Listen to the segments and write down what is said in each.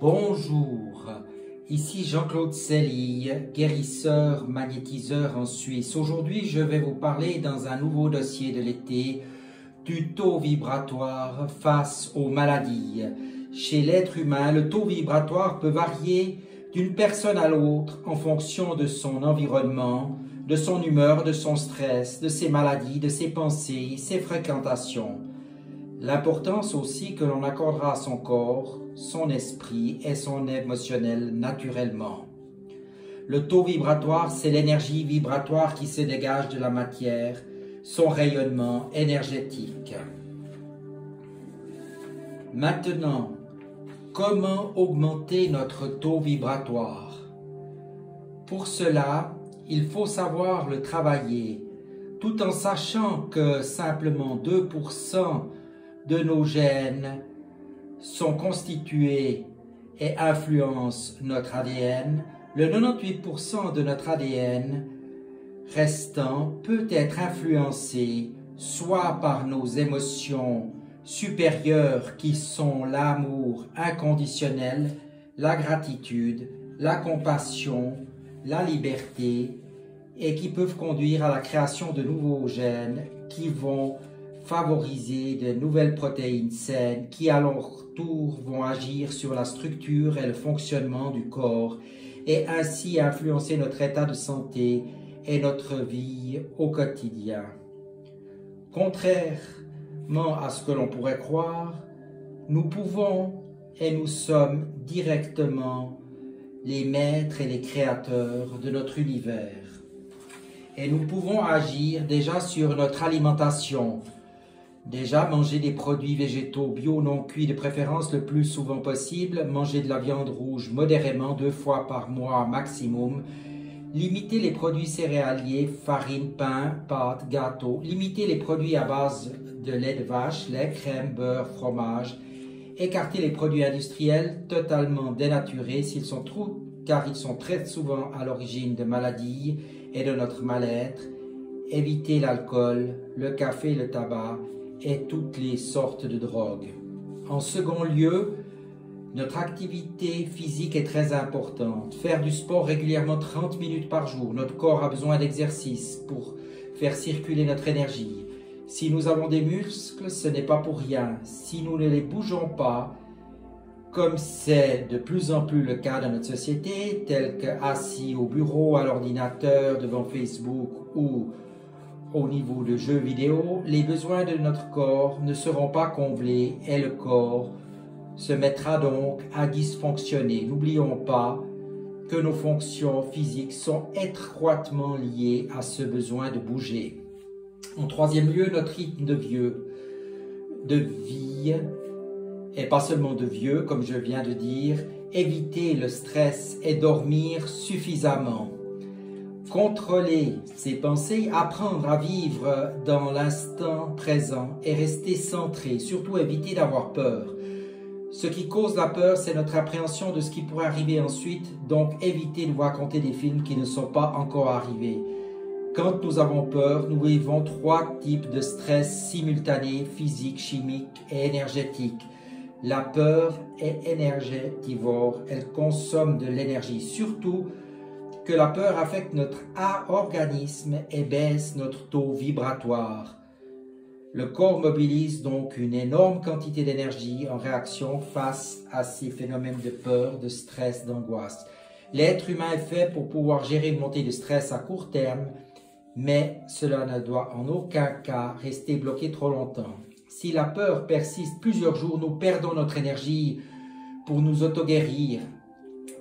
Bonjour, ici Jean-Claude Sellille, guérisseur magnétiseur en Suisse. Aujourd'hui, je vais vous parler dans un nouveau dossier de l'été du taux vibratoire face aux maladies. Chez l'être humain, le taux vibratoire peut varier d'une personne à l'autre en fonction de son environnement, de son humeur, de son stress, de ses maladies, de ses pensées, ses fréquentations. L'importance aussi que l'on accordera à son corps, son esprit et son émotionnel naturellement. Le taux vibratoire, c'est l'énergie vibratoire qui se dégage de la matière, son rayonnement énergétique. Maintenant, comment augmenter notre taux vibratoire? Pour cela, il faut savoir le travailler, tout en sachant que simplement 2% de nos gènes sont constitués et influencent notre ADN. Le 98% de notre ADN restant peut être influencé soit par nos émotions supérieures qui sont l'amour inconditionnel, la gratitude, la compassion, la liberté et qui peuvent conduire à la création de nouveaux gènes qui vont favoriser de nouvelles protéines saines qui à leur tour vont agir sur la structure et le fonctionnement du corps et ainsi influencer notre état de santé et notre vie au quotidien. Contrairement à ce que l'on pourrait croire, nous pouvons et nous sommes directement les maîtres et les créateurs de notre univers. Et nous pouvons agir déjà sur notre alimentation. Déjà, manger des produits végétaux bio non cuits de préférence le plus souvent possible, manger de la viande rouge modérément 2 fois par mois maximum, limiter les produits céréaliers, farine, pain, pâtes, gâteaux, limiter les produits à base de lait de vache, lait, crème, beurre, fromage, écarter les produits industriels totalement dénaturés car ils sont très souvent à l'origine de maladies et de notre mal-être, éviter l'alcool, le café, le tabac, et toutes les sortes de drogues. En second lieu, notre activité physique est très importante. Faire du sport régulièrement 30 minutes par jour. Notre corps a besoin d'exercice pour faire circuler notre énergie. Si nous avons des muscles, ce n'est pas pour rien. Si nous ne les bougeons pas, comme c'est de plus en plus le cas dans notre société, tel qu'assis au bureau, à l'ordinateur, devant Facebook ou au niveau de jeux vidéo, les besoins de notre corps ne seront pas comblés et le corps se mettra donc à dysfonctionner. N'oublions pas que nos fonctions physiques sont étroitement liées à ce besoin de bouger. En troisième lieu, notre rythme de vie, et pas seulement de vieux, comme je viens de dire, éviter le stress et dormir suffisamment. Contrôler ses pensées, apprendre à vivre dans l'instant présent et rester centré, surtout éviter d'avoir peur. Ce qui cause la peur, c'est notre appréhension de ce qui pourrait arriver ensuite, donc éviter de vous raconter des films qui ne sont pas encore arrivés. Quand nous avons peur, nous vivons 3 types de stress simultanés, physique, chimique et énergétique. La peur est énergétivore, elle consomme de l'énergie, surtout que la peur affecte notre organisme et baisse notre taux vibratoire. Le corps mobilise donc une énorme quantité d'énergie en réaction face à ces phénomènes de peur, de stress, d'angoisse. L'être humain est fait pour pouvoir gérer une montée de stress à court terme, mais cela ne doit en aucun cas rester bloqué trop longtemps. Si la peur persiste plusieurs jours, nous perdons notre énergie pour nous auto-guérir.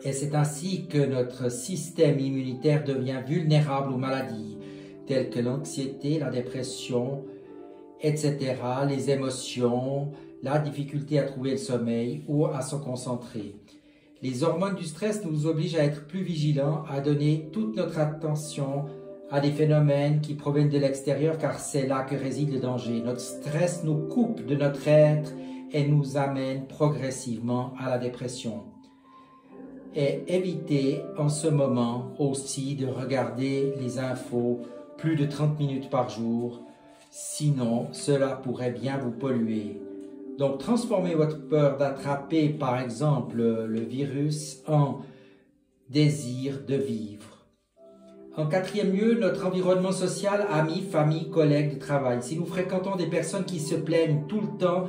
Et c'est ainsi que notre système immunitaire devient vulnérable aux maladies, telles que l'anxiété, la dépression, etc., les émotions, la difficulté à trouver le sommeil ou à se concentrer. Les hormones du stress nous obligent à être plus vigilants, à donner toute notre attention à des phénomènes qui proviennent de l'extérieur, car c'est là que réside le danger. Notre stress nous coupe de notre être et nous amène progressivement à la dépression. Et évitez en ce moment aussi de regarder les infos plus de 30 minutes par jour, sinon cela pourrait bien vous polluer. Donc, transformez votre peur d'attraper, par exemple, le virus en désir de vivre. En quatrième lieu, notre environnement social, amis, famille, collègues de travail. Si nous fréquentons des personnes qui se plaignent tout le temps,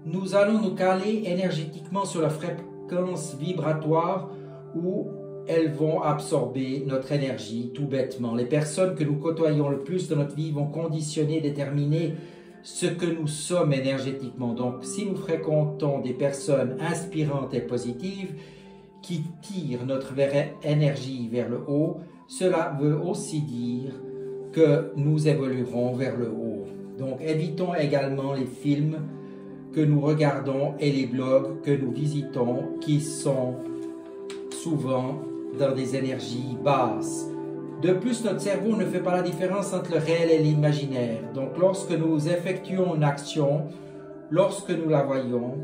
nous allons nous caler énergétiquement sur la fréquence vibratoire où elles vont absorber notre énergie tout bêtement. Les personnes que nous côtoyons le plus dans notre vie vont conditionner, déterminer ce que nous sommes énergétiquement. Donc, si nous fréquentons des personnes inspirantes et positives qui tirent notre énergie vers le haut, cela veut aussi dire que nous évoluerons vers le haut. Donc, évitons également les films que nous regardons et les blogs que nous visitons qui sont souvent dans des énergies basses. De plus, notre cerveau ne fait pas la différence entre le réel et l'imaginaire. Donc, lorsque nous effectuons une action, lorsque nous la voyons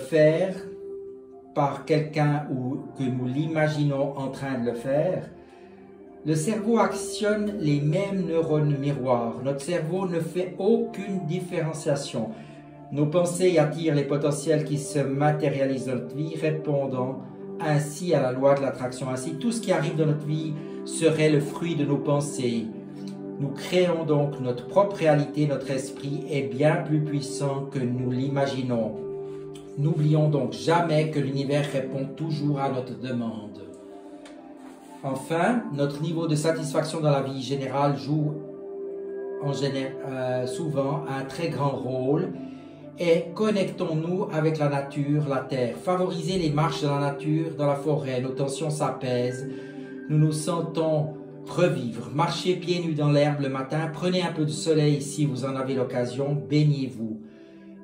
faire par quelqu'un ou que nous l'imaginons en train de le faire, le cerveau actionne les mêmes neurones miroirs. Notre cerveau ne fait aucune différenciation. Nos pensées attirent les potentiels qui se matérialisent dans notre vie, répondant ainsi à la loi de l'attraction. Ainsi, tout ce qui arrive dans notre vie serait le fruit de nos pensées. Nous créons donc notre propre réalité. Notre esprit est bien plus puissant que nous l'imaginons. N'oublions donc jamais que l'univers répond toujours à notre demande. Enfin, notre niveau de satisfaction dans la vie générale joue souvent un très grand rôle. Et connectons-nous avec la nature, la terre. Favorisez les marches dans la nature, dans la forêt. Nos tensions s'apaisent. Nous nous sentons revivre. Marchez pieds nus dans l'herbe le matin. Prenez un peu de soleil si vous en avez l'occasion. Baignez-vous.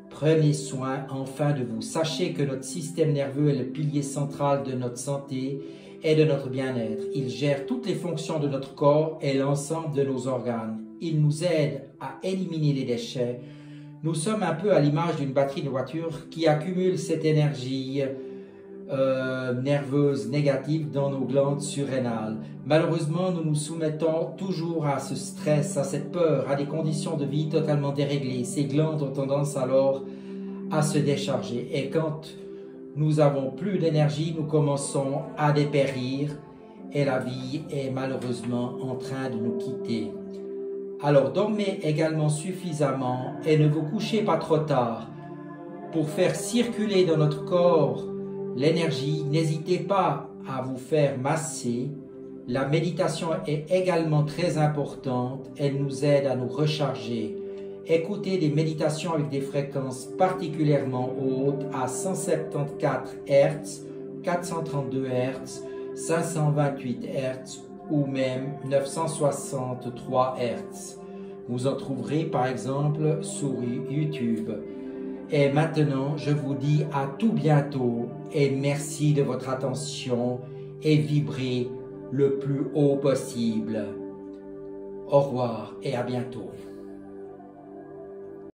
Prenez soin enfin de vous. Sachez que notre système nerveux est le pilier central de notre santé et de notre bien-être. Il gère toutes les fonctions de notre corps et l'ensemble de nos organes. Il nous aide à éliminer les déchets. Nous sommes un peu à l'image d'une batterie de voiture qui accumule cette énergie nerveuse négative dans nos glandes surrénales. Malheureusement, nous nous soumettons toujours à ce stress, à cette peur, à des conditions de vie totalement déréglées. Ces glandes ont tendance alors à se décharger. Et quand nous avons plus d'énergie, nous commençons à dépérir et la vie est malheureusement en train de nous quitter. Alors dormez également suffisamment et ne vous couchez pas trop tard. Pour faire circuler dans notre corps l'énergie, n'hésitez pas à vous faire masser. La méditation est également très importante. Elle nous aide à nous recharger. Écoutez des méditations avec des fréquences particulièrement hautes à 174 Hz, 432 Hz, 528 Hz ou même 963 Hz. Vous en trouverez par exemple sur YouTube. Et maintenant, je vous dis à tout bientôt et merci de votre attention et vibrez le plus haut possible. Au revoir et à bientôt.